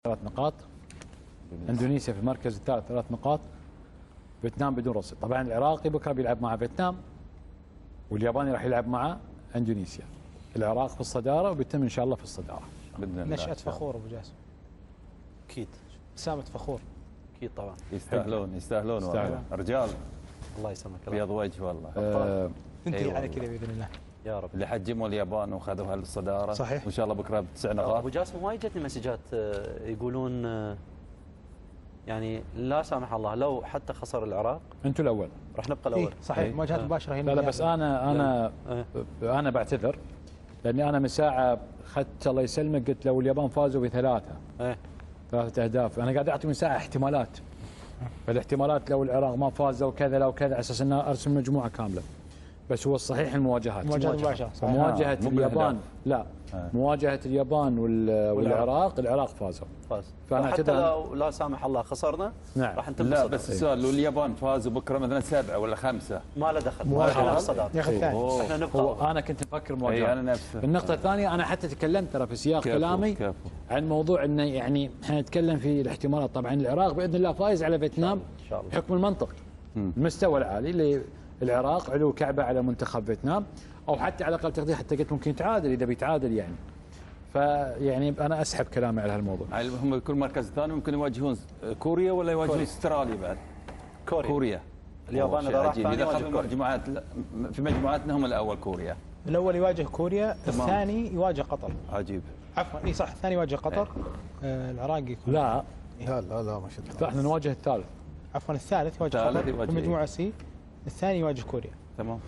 3 نقاط، اندونيسيا في المركز الثالث 3 نقاط، فيتنام بدون رصيد. طبعا العراقي بكره بيلعب مع فيتنام، والياباني راح يلعب مع اندونيسيا. العراق في الصداره وبيتم ان شاء الله في الصداره باذن الله. نشأة فخور ابو جاسم. اكيد. ابتسامة فخور. اكيد طبعا. يستاهلون والله. رجال الله يسلمك. بيض وجه والله. تنتهي على كذا باذن الله يا رب. اللي حجموا اليابان وخذوا هالصداره. صحيح. وان شاء الله بكره ب9 نقاط. ابو جاسم وايد جتني مسجات يقولون يعني لا سامح الله لو حتى خسر العراق انتم الاول راح نبقى الاول. صحيح. مواجهات مباشره هنا. لا بس انا بعتذر، لاني انا من ساعه اخذت الله يسلمك قلت لو اليابان فازوا ب3 اهداف، انا قاعد اعطي من ساعه احتمالات، فالاحتمالات لو العراق ما فاز لو كذا لو كذا على اساس ان ارسم مجموعه كامله. بس هو الصحيح المواجهات مباشره. مواجهه اليابان لا مواجهه اليابان والعراق، العراق فازوا. فانا حتى لو لا سامح الله خسرنا نعم راح نتبسط. لا بس السؤال لو اليابان فازوا بكره مثلا 7 ولا 5 ما له دخل. مواجهه الصداره ياخذ ثاني. احنا نبقى. انا كنت مفكر مواجهه. انا نفسه. النقطه الثانيه انا حتى تكلمت ترى في سياق كلامي عن موضوع انه يعني احنا نتكلم في الاحتمالات. طبعا العراق باذن الله فايز على فيتنام بحكم المنطق، المستوى العالي للعراق، علو كعبه على منتخب فيتنام، او حتى على الاقل تقدير حتى قلت ممكن يتعادل اذا بيتعادل يعني. فيعني انا اسحب كلامي على هالموضوع. هم كل مركز ثاني ممكن يواجهون كوريا ولا يواجهون استراليا بعد؟ كوريا. اليابان اذا راح ثاني يواجه مجموعات في مجموعاتنا هم الاول كوريا. الاول يواجه كوريا، الثاني يواجه قطر. عجيب. عفوا اي صح، الثاني يواجه قطر. العراقي لا لا ما شاء الله. احنا نواجه الثالث. عفوا الثالث يواجه قطر في مجموعه سي، الثاني يواجه كوريا. تمام.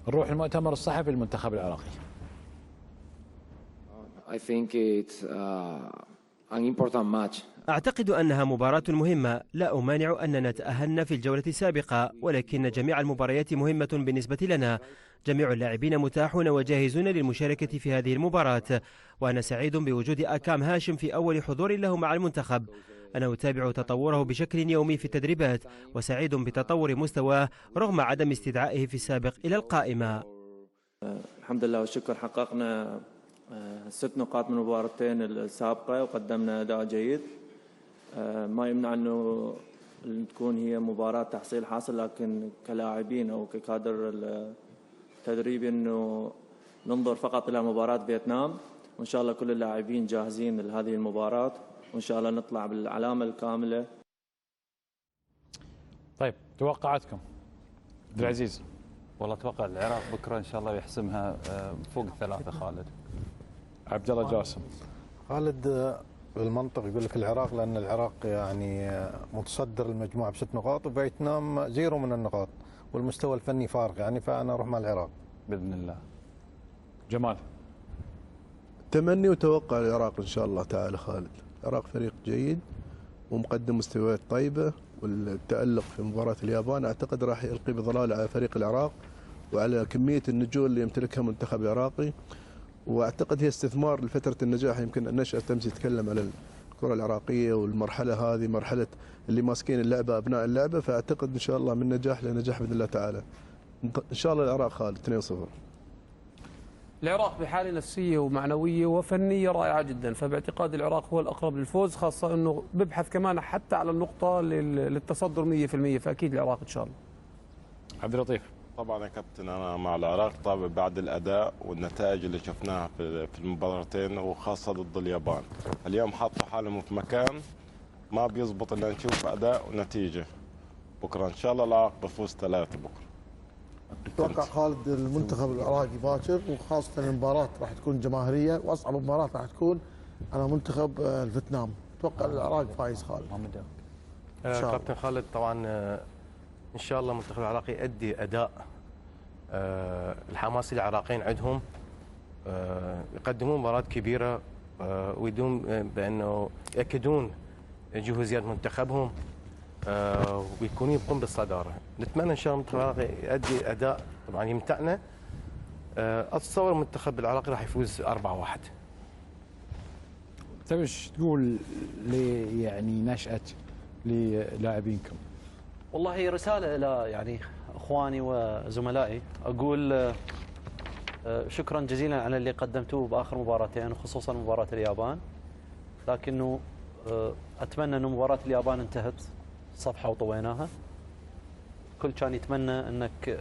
نروح المؤتمر الصحفي للمنتخب العراقي. I think it's an important match. أعتقد أنها مباراة مهمة، لا أمانع أننا تأهلنا في الجولة السابقة، ولكن جميع المباريات مهمة بالنسبة لنا. جميع اللاعبين متاحون وجاهزون للمشاركة في هذه المباراة، وأنا سعيد بوجود أكام هاشم في أول حضور له مع المنتخب. أنا أتابع تطوره بشكل يومي في التدريبات، وسعيد بتطور مستواه رغم عدم استدعائه في السابق إلى القائمة. الحمد لله والشكر، حققنا 6 نقاط من المباراتين السابقة وقدمنا أداء جيد. ما يمنع أنه تكون هي مباراة تحصيل حاصل، لكن كلاعبين أو ككادر التدريبي أنه ننظر فقط إلى مباراة فيتنام، وإن شاء الله كل اللاعبين جاهزين لهذه المباراة، وإن شاء الله نطلع بالعلامة الكاملة. طيب توقعاتكم عبد العزيز؟ والله اتوقع العراق بكره ان شاء الله يحسمها فوق 3 خالد. عبد الله جاسم؟ خالد بالمنطق يقول لك العراق، لان العراق يعني متصدر المجموعه ب6 نقاط، وفيتنام 0 من النقاط، والمستوى الفني فارق يعني، فانا اروح مع العراق باذن الله. جمال؟ تمني وتوقع العراق ان شاء الله تعالى خالد. العراق فريق جيد ومقدم مستويات طيبه، والتألق في مباراة اليابان أعتقد راح يلقي بظلال على فريق العراق وعلى كمية النجوم اللي يمتلكها المنتخب العراقي، وأعتقد هي استثمار لفترة النجاح. يمكن النشأة تمشي تتكلم على الكرة العراقية، والمرحلة هذه مرحلة اللي ماسكين اللعبة أبناء اللعبة، فأعتقد إن شاء الله من نجاح لنجاح بإذن الله تعالى. إن شاء الله العراق خالد 2-0. العراق بحالة نفسية ومعنوية وفنية رائعة جدا، فباعتقاد العراق هو الأقرب للفوز، خاصة أنه ببحث كمان حتى على النقطة للتصدر 100%، فأكيد العراق إن شاء الله. عبد اللطيف؟ طبعا يا كابتن أنا مع العراق طبعا بعد الأداء والنتائج اللي شفناها في المباراتين، وخاصة ضد اليابان. اليوم حطوا حالهم في مكان ما بيزبط إلا نشوف أداء ونتيجة. بكرة إن شاء الله العراق بفوز 3 بكرة. اتوقع خالد المنتخب العراقي باكر، وخاصه المباراه راح تكون جماهيريه، واصعب مباراه راح تكون على منتخب الفيتنام. اتوقع العراق فايز خالد. كابتن خالد طبعا ان شاء الله المنتخب العراقي يؤدي اداء الحماسي العراقيين عندهم، يقدمون مباراه كبيره ويدوم بانه ياكدون جهوزيه منتخبهم ويكونوا يبقون بالصداره. نتمنى ان شاء الله المنتخب العراقي يؤدي اداء طبعا يمتعنا. اتصور المنتخب العراقي راح يفوز 4-1. طيب ايش تقول يعني نشأة للاعبينكم؟ والله رساله الى يعني اخواني وزملائي، اقول شكرا جزيلا على اللي قدمتوه باخر مباراتين، وخصوصا مباراه اليابان، لكنه أتمنى أن مباراة اليابان انتهت صفحة وطويناها. كل كان يتمنى أنك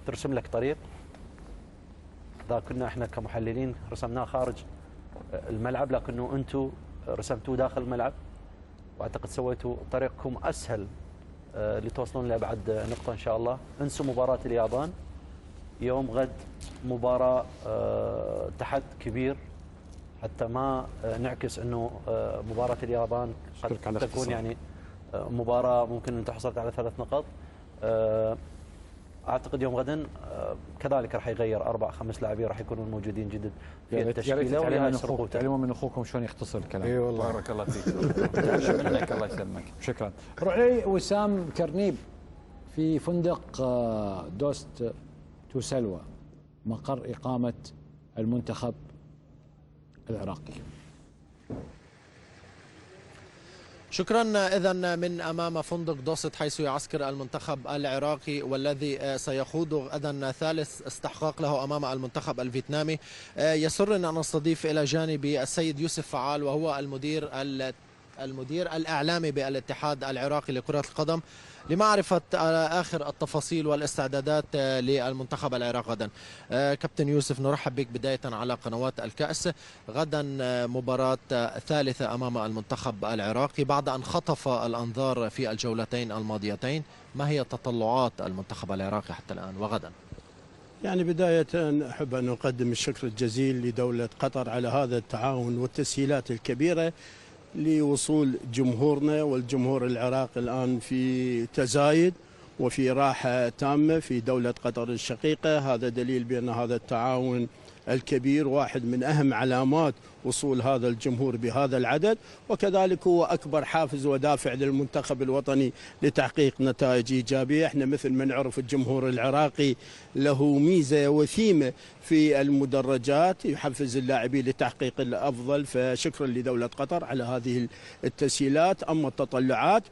ترسم لك طريق، إذا كنا إحنا كمحللين رسمناه خارج الملعب، لكنه أنتم رسمتوه داخل الملعب، وأعتقد سويتوا طريقكم أسهل لتوصلون لأبعد نقطة إن شاء الله. انسوا مباراة اليابان، يوم غد مباراة تحد كبير، حتى ما نعكس أنه مباراة اليابان قد تكون يعني مباراة ممكن أن تحصلت على 3 نقاط. أعتقد يوم غدا كذلك راح يغير 4-5 لاعبين راح يكونون موجودين جدد في التشكيلة. تعلموا من أخوكم شلون يختصر الكلام. اي والله بارك الله فيك. تعلم منك الله يسلمك. شكرا. روح لي وسام كرنيب في فندق دوست توسلوى مقر إقامة المنتخب العراقي. شكرا. إذن من أمام فندق دوست حيث يعسكر المنتخب العراقي والذي سيخوض غدا ثالث استحقاق له أمام المنتخب الفيتنامي. يسرني أن أستضيف إلى جانبي السيد يوسف فعال، وهو المدير الإعلامي بالاتحاد العراقي لكرة القدم، لمعرفة آخر التفاصيل والاستعدادات للمنتخب العراقي غدا. كابتن يوسف، نرحب بك بداية على قنوات الكأس. غدا مباراة ثالثة أمام المنتخب العراقي بعد أن خطف الأنظار في الجولتين الماضيتين. ما هي تطلعات المنتخب العراقي حتى الآن وغدا؟ يعني بداية أحب أن أقدم الشكر الجزيل لدولة قطر على هذا التعاون والتسهيلات الكبيرة لوصول جمهورنا، والجمهور العراقي الآن في تزايد وفي راحة تامة في دولة قطر الشقيقة. هذا دليل بأن هذا التعاون الكبير واحد من أهم علامات وصول هذا الجمهور بهذا العدد، وكذلك هو أكبر حافز ودافع للمنتخب الوطني لتحقيق نتائج إيجابية. احنا مثل ما نعرف الجمهور العراقي له ميزة وثيمة في المدرجات، يحفز اللاعبين لتحقيق الأفضل، فشكرا لدولة قطر على هذه التسهيلات. أما التطلعات،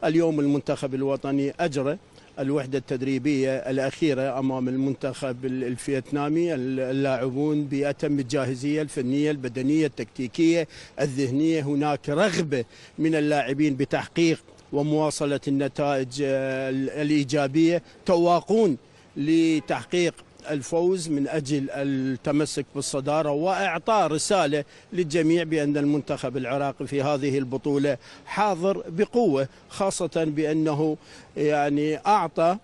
اليوم المنتخب الوطني أجرى الوحدة التدريبية الأخيرة أمام المنتخب الفيتنامي. اللاعبون بأتم الجاهزية الفنية البدنية التكتيكية الذهنية. هناك رغبة من اللاعبين بتحقيق ومواصلة النتائج الإيجابية، تواقون لتحقيق الفوز من أجل التمسك بالصدارة، وإعطاء رسالة للجميع بأن المنتخب العراقي في هذه البطولة حاضر بقوة، خاصة بأنه يعني أعطى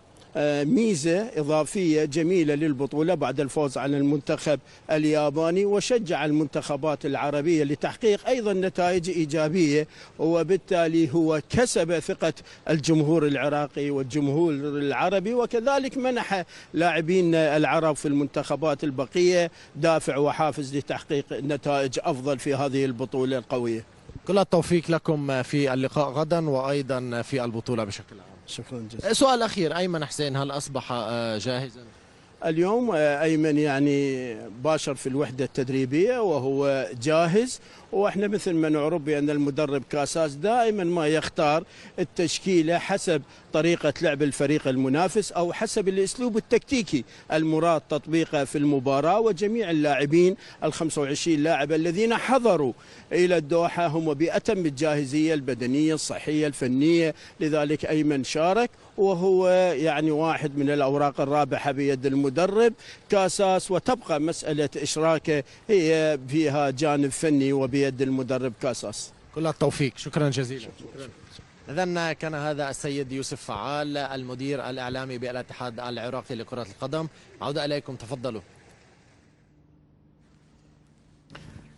ميزة إضافية جميلة للبطولة بعد الفوز على المنتخب الياباني، وشجع المنتخبات العربية لتحقيق أيضا نتائج إيجابية، وبالتالي هو كسب ثقة الجمهور العراقي والجمهور العربي، وكذلك منح لاعبين العرب في المنتخبات البقية دافع وحافز لتحقيق نتائج أفضل في هذه البطولة القوية. كل التوفيق لكم في اللقاء غدا وأيضا في البطولة بشكل عام. شكرا جزيلا. سؤال أخير، أيمن حسين هل أصبح جاهزا؟ اليوم أيمن يعني باشر في الوحدة التدريبية وهو جاهز، واحنا مثل ما نعرف بأن المدرب كاساس دائما ما يختار التشكيلة حسب طريقة لعب الفريق المنافس أو حسب الأسلوب التكتيكي المراد تطبيقه في المباراة. وجميع اللاعبين ال25 لاعب الذين حضروا إلى الدوحة هم بأتم الجاهزية البدنية الصحية الفنية، لذلك أيمن شارك وهو يعني واحد من الأوراق الرابحة بيد المدرب كاساس، وتبقى مسألة إشراكه هي فيها جانب فني وبيد المدرب كاساس. كل التوفيق. شكرا جزيلا. إذن كان هذا السيد يوسف فعال المدير الإعلامي بالاتحاد العراقي لكرة القدم. عودة إليكم، تفضلوا.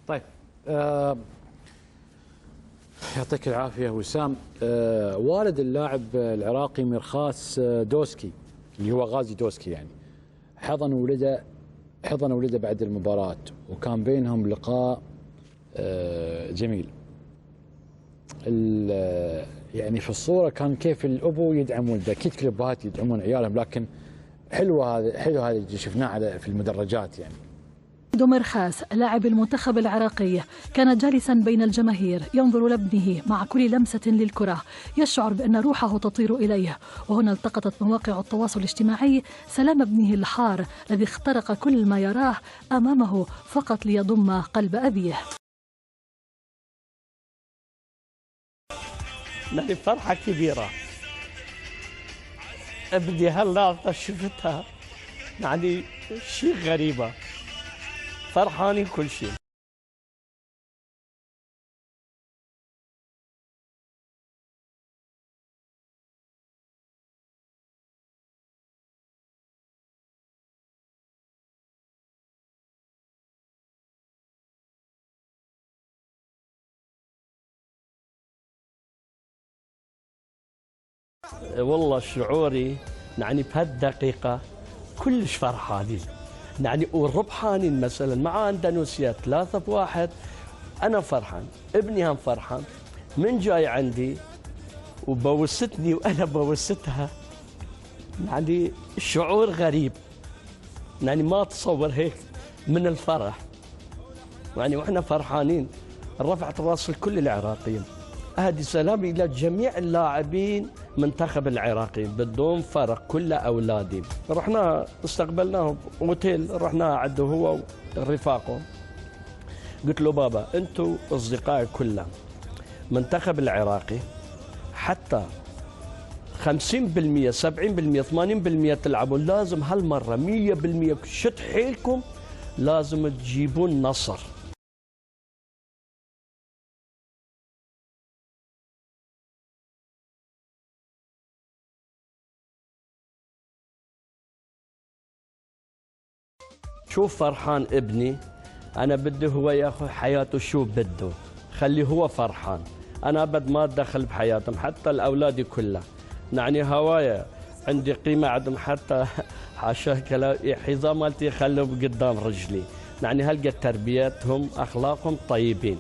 طيب يعطيك العافية وسام. والد اللاعب العراقي ميرخاس دوسكي اللي هو غازي دوسكي يعني حضن ولده بعد المباراة، وكان بينهم لقاء جميل. يعني في الصورة كان كيف الأبو يدعم ولده، أكيد كل الأبهات يدعمون عيالهم، لكن حلو هذا اللي شفناه في المدرجات. يعني ميرخاس لاعب المنتخب العراقي كان جالسا بين الجماهير ينظر لابنه مع كل لمسة للكرة، يشعر بأن روحه تطير إليه. وهنا التقطت مواقع التواصل الاجتماعي سلام ابنه الحار الذي اخترق كل ما يراه أمامه فقط ليضم قلب أبيه. يعني فرحة كبيرة. ابني هاللحظة شفتها يعني شيء غريبة، فرحانين كل شيء. والله شعوري يعني بهالدقيقة كلش فرحانين، يعني والربحانين مثلا مع اندونيسيا 3-1. انا فرحان، ابني هم فرحان، من جاي عندي وبوستني وانا بوستها، يعني شعور غريب، يعني ما اتصور هيك من الفرح، يعني واحنا فرحانين. رفعت راس كل العراقيين. اهدي سلامي الى جميع اللاعبين منتخب العراقي بدون فرق، كل اولادي. رحنا استقبلناه اوتيل، رحنا عنده هو ورفاقه. قلت له بابا انتم اصدقائي كلهم منتخب العراقي، حتى 50% 70% 80% تلعبون، لازم هالمره 100% شد حيلكم، لازم تجيبون نصر. شوف فرحان ابني، أنا بدي هو ياخذ حياته شو بده، خليه هو فرحان، أنا أبد ما أتدخل بحياتهم، حتى الأولاد كلها، يعني هوايا عندي قيمة عندهم، حتى حاشا حذاء مالتي خلوه قدام رجلي، يعني هلقى تربيتهم أخلاقهم طيبين.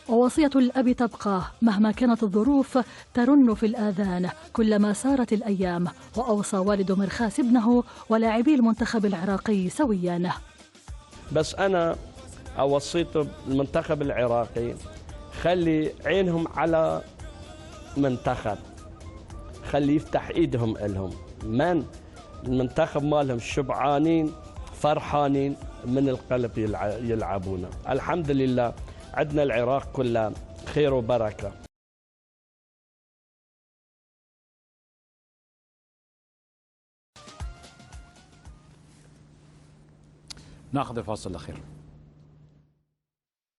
ووصية الأب تبقى مهما كانت الظروف ترن في الآذان كلما سارت الأيام، وأوصى والد مرخاس ابنه ولاعبي المنتخب العراقي سويا. بس أنا أوصيته المنتخب العراقي خلي عينهم على منتخب، خلي يفتح إيدهم إلهم، من المنتخب مالهم شبعانين فرحانين من القلب يلعبونه. الحمد لله عندنا العراق كله خير وبركة. ناخذ الفاصل الأخير.